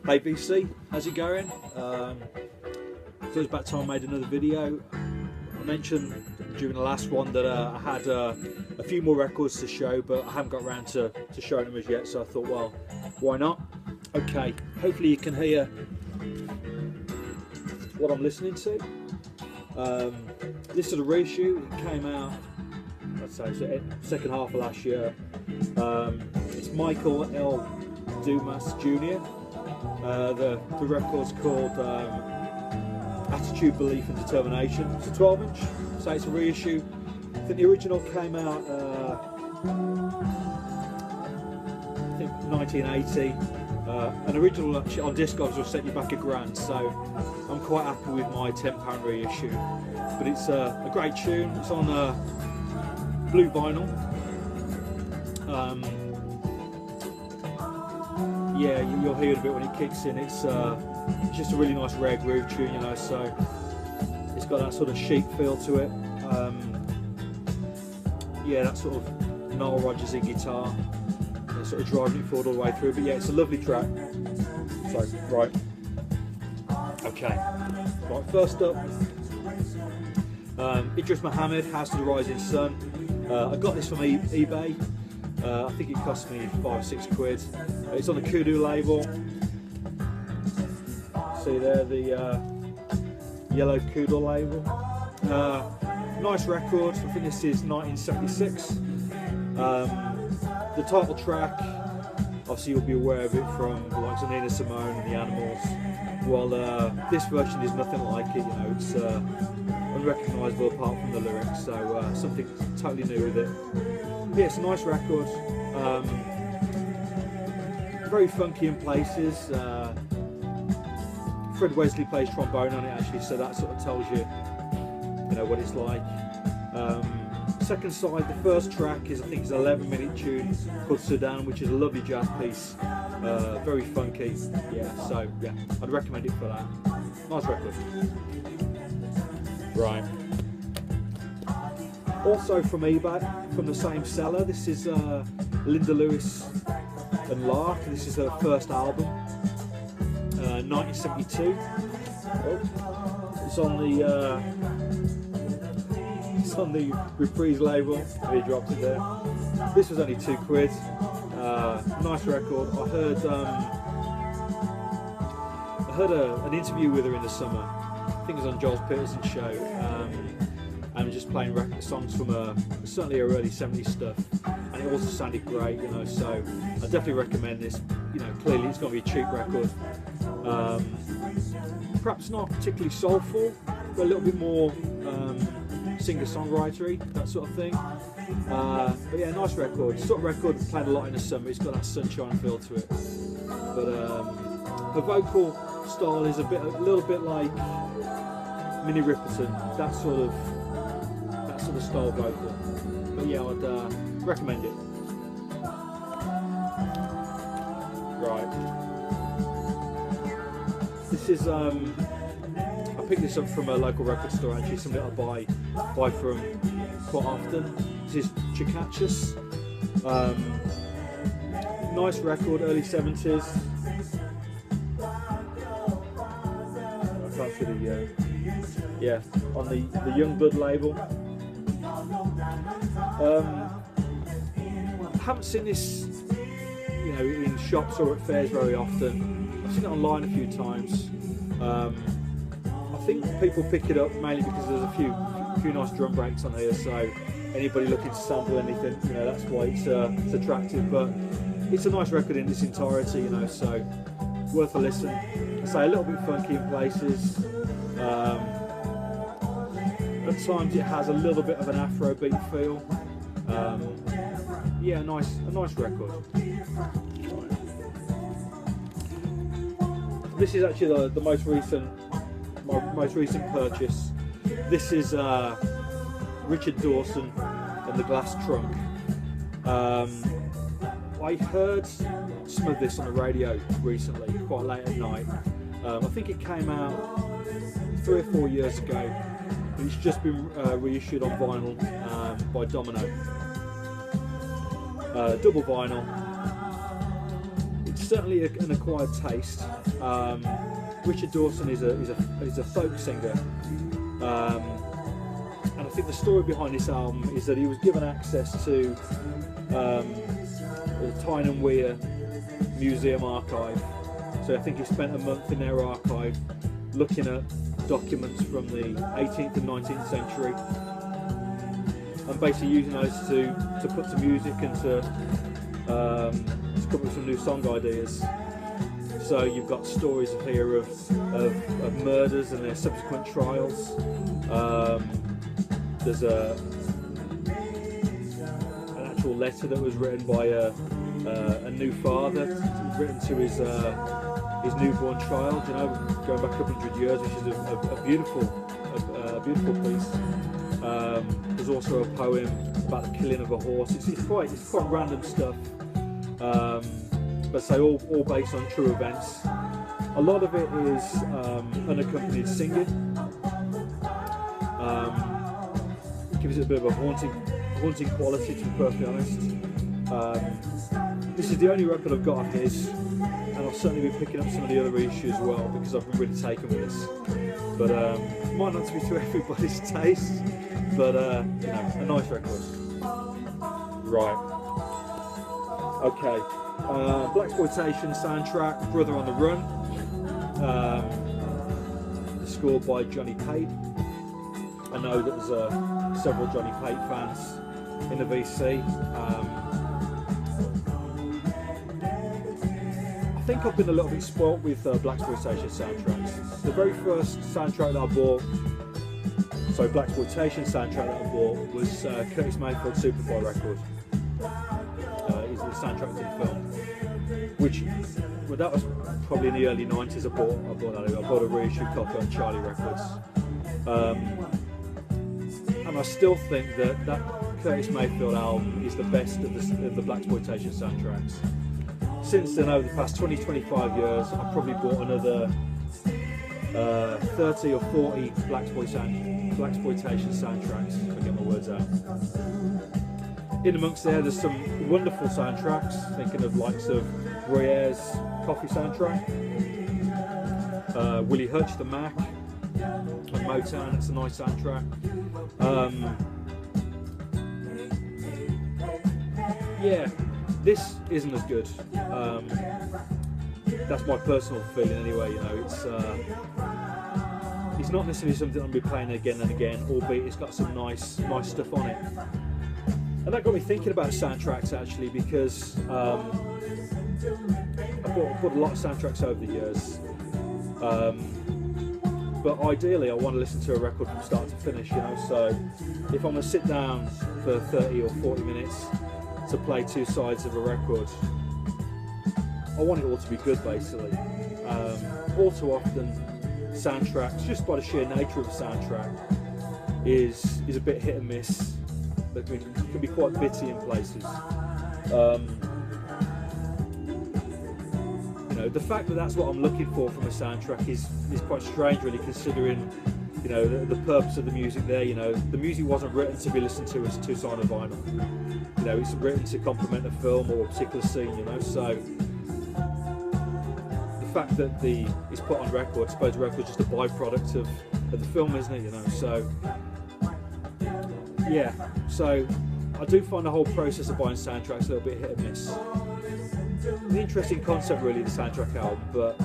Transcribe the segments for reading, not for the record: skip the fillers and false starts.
Hey VC, how's it going? So it's about time I made another video. I mentioned during the last one that I had a few more records to show, but I haven't got around to showing them as yet, so I thought, well, why not? Okay, hopefully you can hear what I'm listening to. This is a reissue. It came out, let's say, so second half of last year. It's Michael L. Dumas Jr. The record's called Attitude, Belief and Determination. It's a 12-inch, so it's a reissue. I think the original came out, I think 1980. An original actually on Discogs will set you back £1,000, so I'm quite happy with my £10 reissue. But it's a great tune. It's on blue vinyl. Yeah, you'll hear it a bit when it kicks in. It's just a really nice rare groove tune, you know. So it's got that sort of chic feel to it. Yeah, that sort of Nile Rodgers guitar, sort of driving it forward all the way through. But yeah, it's a lovely track. So right, okay, right. First up, Idris Muhammad, House of the Rising Sun. I got this from eBay. I think it cost me £5 or £6. It's on the Kudu label. See there, the yellow Kudu label. Nice record. I think this is 1976. The title track, obviously you'll be aware of it from the likes of Nina Simone and the Animals. While this version is nothing like it, you know, it's unrecognisable apart from the lyrics, so something totally new with it. Yeah, it's a nice record. Very funky in places. Fred Wesley plays trombone on it actually, so that sort of tells you, you know, what it's like. Second side, the first track is, I think it's an 11-minute tune called Sudan, which is a lovely jazz piece. Very funky. Yeah, so yeah, I'd recommend it for that. Nice record. Right. Also from eBay, from the same seller, this is Linda Lewis and Lark. This is her first album, 1972. It's on the Reprise label. He dropped it there. This was only £2. Nice record. I heard an interview with her in the summer. I think it was on Giles Peterson's show. And just playing songs from certainly her early 70s stuff, and it also sounded great, you know, so I definitely recommend this. You know, clearly it's going to be a cheap record, perhaps not particularly soulful, but a little bit more singer-songwritery, that sort of thing, but yeah, nice record. Sort of record played a lot in the summer. It's got that sunshine feel to it, but her vocal style is a little bit like Minnie Riperton, that sort of style vocal. But yeah, I'd recommend it. Right. This is I picked this up from a local record store actually, something I buy from quite often. This is Chicachas. Nice record, early 70s. I can't see the yeah, on the Youngblood label. I haven't seen this, you know, in shops or at fairs very often. I've seen it online a few times. I think people pick it up mainly because there's a few nice drum breaks on here, so anybody looking to sample anything, you know, that's why it's attractive. But it's a nice record in its entirety, you know, so worth a listen. I say a little bit funky in places. At times it has a little bit of an Afrobeat feel. Yeah, a nice record. This is actually the most recent, my most recent purchase. This is Richard Dawson and the Glass Trunk. I heard some of this on the radio recently, quite late at night. I think it came out 3 or 4 years ago. It's just been reissued on vinyl by Domino. Double vinyl. it's certainly an acquired taste. Richard Dawson is a folk singer, and I think the story behind this album is that he was given access to the Tyne and Wear Museum archive. So I think he spent a month in their archive looking at documents from the 18th and 19th century, and basically using those to put to music and to come up with some new song ideas. So you've got stories here of murders and their subsequent trials. There's an actual letter that was written by a new father, written to his newborn child. You know, going back 100 years, which is a beautiful piece. There's also a poem about the killing of a horse. It's quite random stuff, but say all based on true events. A lot of it is unaccompanied singing. Gives it a bit of a haunting quality, to be perfectly honest. This is the only record I've got of his, and I'll certainly be picking up some of the other reissues as well, because I've been really taken with this. But might not be to everybody's taste, but you know, a nice record. Right. Okay. Blaxploitation soundtrack, Brother on the Run. Scored by Johnny Pate. I know that there's several Johnny Pate fans in the VC. I think I've been a little bit spoilt with Blaxploitation soundtracks. The very first soundtrack that I bought, Blaxploitation soundtrack that I bought, was Curtis Mayfield's Superfly record. Is the soundtrack to the film, which, well, that was probably in the early 90s. I bought a reissue copy on Charlie Records. And I still think that Curtis Mayfield album is the best of the Blaxploitation soundtracks. Since then, over the past 20-25 years, I've probably bought another 30 or 40 Blaxploitation soundtracks, if I get my words out. In amongst there's some wonderful soundtracks, thinking of likes of Roy Ayers' Coffee soundtrack, Willie Hutch, The Mac, on Motown, it's a nice soundtrack. Yeah, this isn't as good. That's my personal feeling anyway. You know, it's not necessarily something I'll be playing again and again, albeit it's got some nice stuff on it. And that got me thinking about soundtracks actually, because I bought a lot of soundtracks over the years. But ideally I want to listen to a record from start to finish, you know, so if I'm going to sit down for 30 or 40 minutes to play two sides of a record, I want it all to be good basically. All too often soundtracks, just by the sheer nature of a soundtrack, is a bit hit and miss. It can be quite bitty in places. You know, the fact that that's what I'm looking for from a soundtrack is quite strange, really, considering, you know, the purpose of the music there. You know, the music wasn't written to be listened to as two-sided of vinyl. You know, it's written to complement a film or a particular scene. You know, so the fact that it's put on record, I suppose, record's just a byproduct of the film, isn't it? You know, so yeah. So I do find the whole process of buying soundtracks a little bit hit and miss. An interesting concept, really, the soundtrack album, but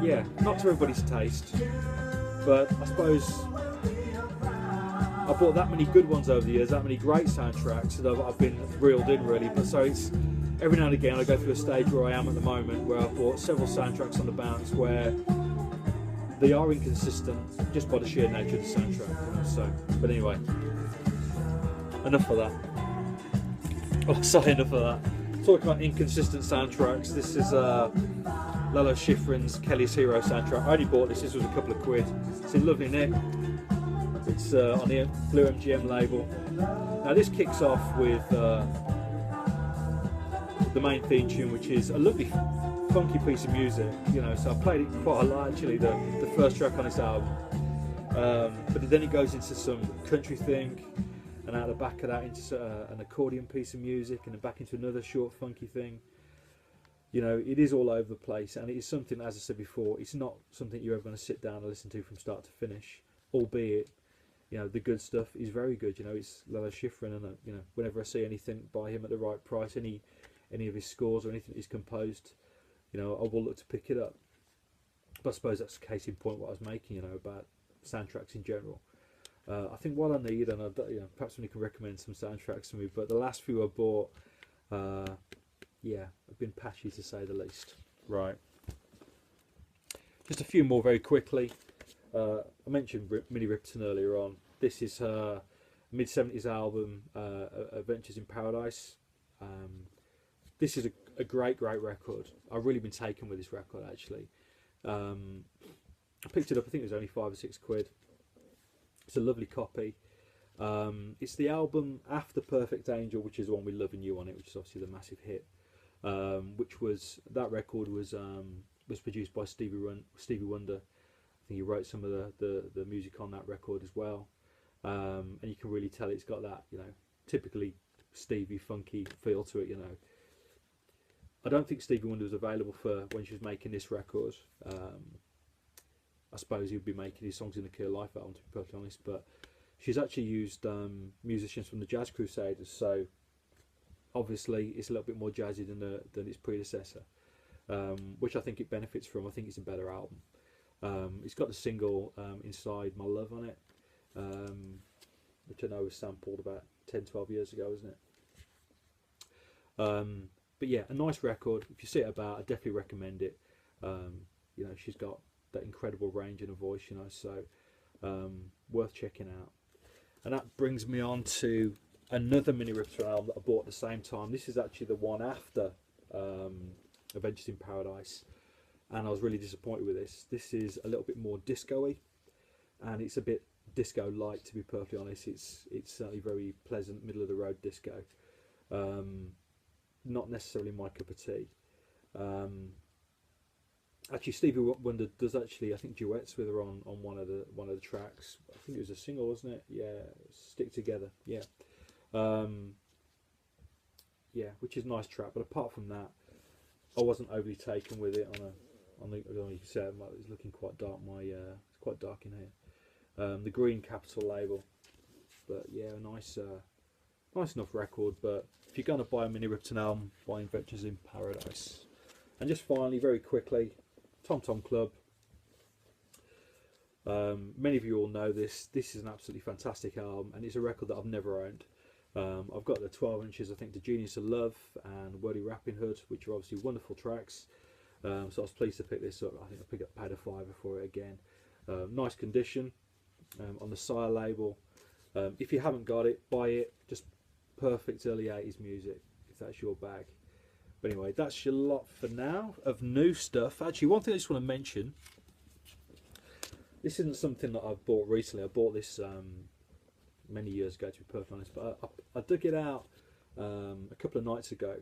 yeah, not to everybody's taste. But I suppose I bought that many good ones over the years, that many great soundtracks that I've been reeled in, really. But so it's every now and again I go through a stage where I am at the moment where I've bought several soundtracks on the bounce where they are inconsistent just by the sheer nature of the soundtrack. You know, so, but anyway, enough of that. I'll say enough of that. Talking about inconsistent soundtracks, this is Lalo Schifrin's Kelly's Hero soundtrack. I only bought this was a couple of quid. It's in lovely nick. It's on the Blue MGM label. Now this kicks off with the main theme tune, which is a lovely funky piece of music, you know, so I played it quite a lot actually, the first track on this album. But then it goes into some country thing, and out the back of that into an accordion piece of music, and then back into another short funky thing. you know, it is all over the place, and it is something, as I said before, it's not something you're ever going to sit down and listen to from start to finish. Albeit, you know, the good stuff is very good. You know, it's Lalo Schifrin, and you know, whenever I see anything by him at the right price, any of his scores or anything he's composed, you know, I will look to pick it up. But I suppose that's a case in point what I was making, you know, about soundtracks in general. I think what I need, and you know, perhaps when you can recommend some soundtracks to me, but the last few I bought, yeah, have been patchy to say the least. Right. Just a few more very quickly. I mentioned Minnie Riperton earlier on. This is her mid-70s album, Adventures in Paradise. This is a great record. I've really been taken with this record, actually. I picked it up, I think it was only £5 or £6. It's a lovely copy. It's the album after Perfect Angel, which is the one with Loving You on it, which is obviously the massive hit. That record was produced by Stevie Wonder. I think he wrote some of the music on that record as well. And you can really tell it's got that, you know, typically Stevie funky feel to it, you know. I don't think Stevie Wonder was available for when she was making this record. I suppose he would be making his songs in the Key of Life album, to be perfectly honest, but she's actually used musicians from the Jazz Crusaders, so obviously it's a little bit more jazzy than its predecessor, which I think it benefits from. I think it's a better album. It's got the single Inside My Love on it, which I know was sampled about 10-12 years ago, isn't it? But yeah, a nice record. If you see it about, I definitely recommend it. You know, she's got that incredible range in her voice, you know, so worth checking out. And that brings me on to another Minnie Riperton album that I bought at the same time. This is actually the one after Adventures in Paradise, and I was really disappointed with this. This is a little bit more disco-y, and it's a bit disco light, to be perfectly honest. It's certainly very pleasant, middle of the road disco. Not necessarily my cup of tea. Actually, Stevie Wonder does actually, I think, duets with her on one of the tracks. I think it was a single, wasn't it? Yeah, Stick Together. Yeah, yeah, which is a nice track. But apart from that, I wasn't overly taken with it. On the you can see it's looking quite dark. It's quite dark in here. The Green Capital label, but yeah, nice enough record. But if you're going to buy a Minnie Riperton album, buy Adventures in Paradise. And just finally, very quickly, Tom Tom Club. Many of you all know this. This is an absolutely fantastic album, and it's a record that I've never owned. I've got the 12 inches, I think, The Genius of Love and Wordy Rapping Hood, which are obviously wonderful tracks. So I was pleased to pick this up. I think I picked up paid a £5 for it again. Nice condition on the Sire label. If you haven't got it, buy it. Just perfect early 80s music, if that's your bag. But anyway, that's your lot for now of new stuff. Actually, one thing I just want to mention, this isn't something that I've bought recently. I bought this many years ago, to be perfectly honest, but I dug it out a couple of nights ago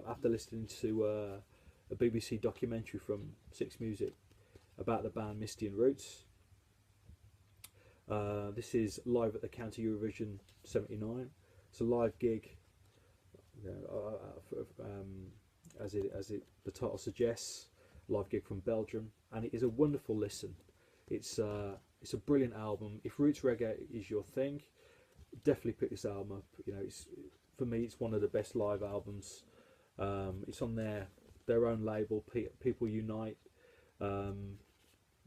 after listening to a BBC documentary from Six Music about the band Misty and Roots. This is live at the County Eurovision '79. It's a live gig, you know, as the title suggests, live gig from Belgium, and it is a wonderful listen. It's a brilliant album. If roots reggae is your thing, definitely pick this album up. You know, for me, it's one of the best live albums. It's on their own label, People Unite.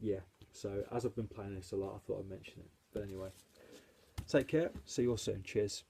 Yeah, so as I've been playing this a lot, I thought I'd mention it. But anyway, take care. See you all soon. Cheers.